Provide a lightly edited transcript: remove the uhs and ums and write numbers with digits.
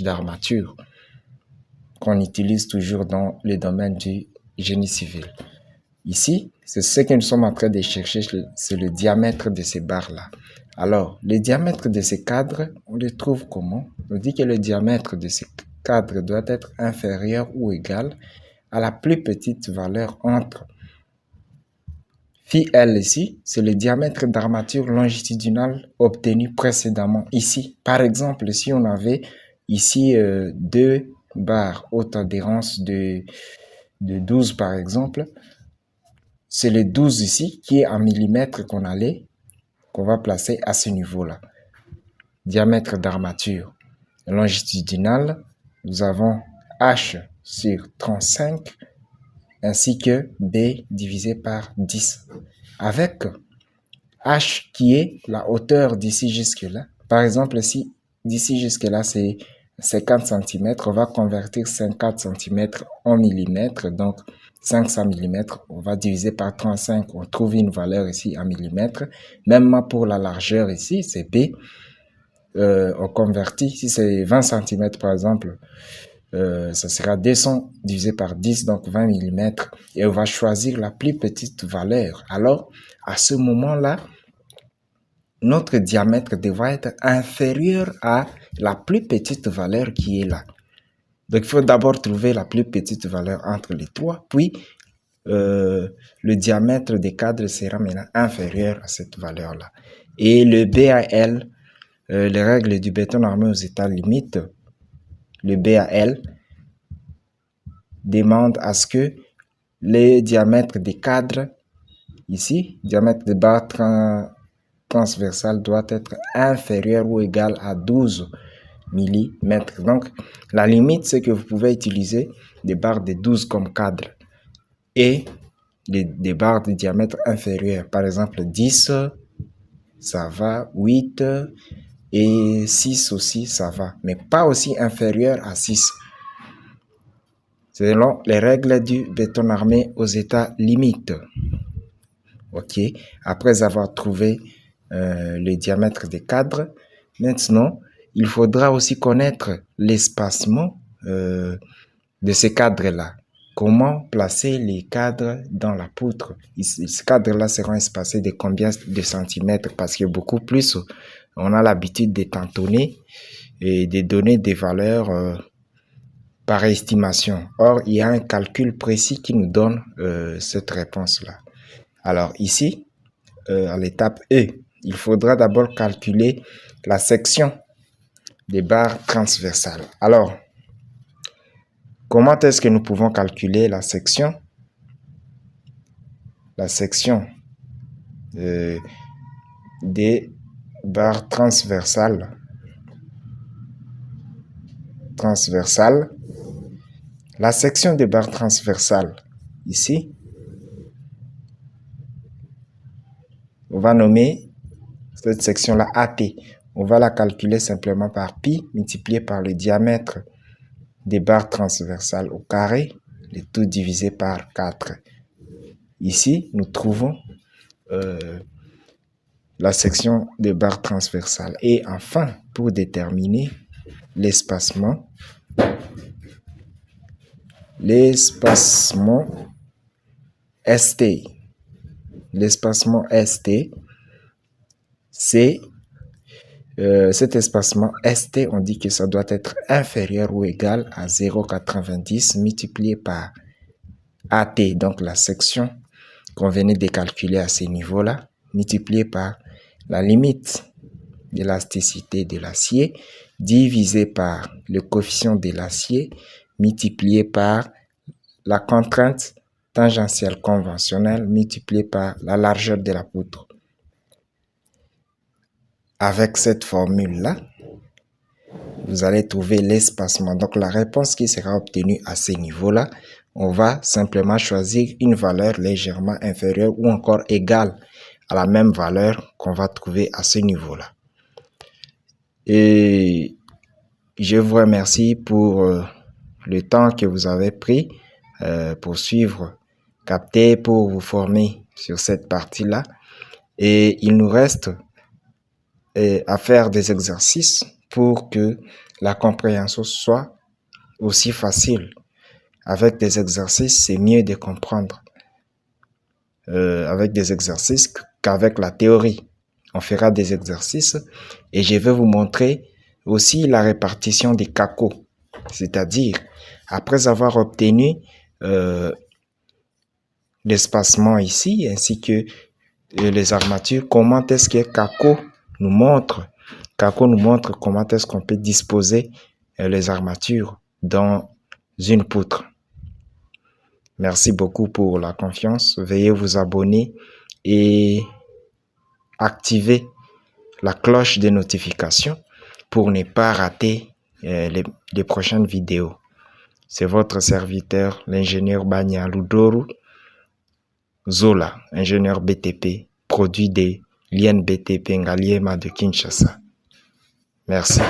d'armature qu'on utilise toujours dans le domaine du génie civil. Ici, c'est ce que nous sommes en train de chercher, c'est le diamètre de ces barres-là. Alors, le diamètre de ces cadres, on le trouve comment? On dit que le diamètre de ces cadres doit être inférieur ou égal à la plus petite valeur entre phi L ici, c'est le diamètre d'armature longitudinale obtenu précédemment ici. Par exemple, si on avait ici deux barres haute adhérence de 12 par exemple, c'est le 12 ici qui est en millimètres qu'on va placer à ce niveau-là. Diamètre d'armature longitudinale, nous avons H sur 35 ainsi que B divisé par 10. Avec H qui est la hauteur d'ici jusque-là. Par exemple, si d'ici jusque-là c'est 50 cm, on va convertir 50 cm en millimètres. Donc 500 mm, on va diviser par 35, on trouve une valeur ici en millimètres. Même pour la largeur ici, c'est B. On convertit, si c'est 20 cm par exemple, ça sera 200 divisé par 10, donc 20 mm. Et on va choisir la plus petite valeur. Alors, à ce moment-là, notre diamètre devra être inférieur à la plus petite valeur qui est là. Donc, il faut d'abord trouver la plus petite valeur entre les trois, puis le diamètre des cadres sera maintenant inférieur à cette valeur-là. Et le BAL, les règles du béton armé aux états limites, le BAL demande à ce que le diamètre des cadres, ici, diamètre de barre transversale doit être inférieur ou égal à 12 mm. Donc, la limite, c'est que vous pouvez utiliser des barres de 12 comme cadre et des barres de diamètre inférieur. Par exemple, 10, ça va, 8 et 6 aussi, ça va. Mais pas aussi inférieur à 6. Selon les règles du béton armé aux états limites. Ok, après avoir trouvé le diamètre des cadres, maintenant, il faudra aussi connaître l'espacement de ces cadres-là. Comment placer les cadres dans la poutre? Ces cadres-là seront espacés de combien de centimètres? Parce que beaucoup plus, on a l'habitude de tantonner et de donner des valeurs par estimation. Or, il y a un calcul précis qui nous donne cette réponse-là. Alors ici, à l'étape E, il faudra d'abord calculer la section des barres transversales. Alors, comment est-ce que nous pouvons calculer la section? La section des barres transversales. La section des barres transversales, ici, on va nommer cette section-là AT. On va la calculer simplement par pi multiplié par le diamètre des barres transversales au carré, le tout divisé par 4. Ici, nous trouvons la section des barres transversales. Et enfin, pour déterminer l'espacement ST. L'espacement ST, c'est cet espacement ST, on dit que ça doit être inférieur ou égal à 0,90 multiplié par AT, donc la section qu'on venait de calculer à ce niveau-là, multiplié par la limite d'élasticité de l'acier, divisé par le coefficient de l'acier, multiplié par la contrainte tangentielle conventionnelle, multiplié par la largeur de la poutre. Avec cette formule-là, vous allez trouver l'espacement. Donc, la réponse qui sera obtenue à ce niveau-là, on va simplement choisir une valeur légèrement inférieure ou encore égale à la même valeur qu'on va trouver à ce niveau-là. Et je vous remercie pour le temps que vous avez pris pour suivre, capter, pour vous former sur cette partie-là. Et il nous reste à faire des exercices pour que la compréhension soit aussi facile. Avec des exercices, c'est mieux de comprendre avec des exercices qu'avec la théorie. On fera des exercices et je vais vous montrer aussi la répartition des cacos. C'est-à-dire, après avoir obtenu l'espacement ici, ainsi que les armatures, comment est-ce que Kako nous montre comment est-ce qu'on peut disposer les armatures dans une poutre. Merci beaucoup pour la confiance. Veuillez vous abonner et activer la cloche de notification pour ne pas rater les prochaines vidéos. C'est votre serviteur, l'ingénieur Banya Ludoru Zola, ingénieur BTP, produit des l'INBTP Ngaliema de Kinshasa. Merci.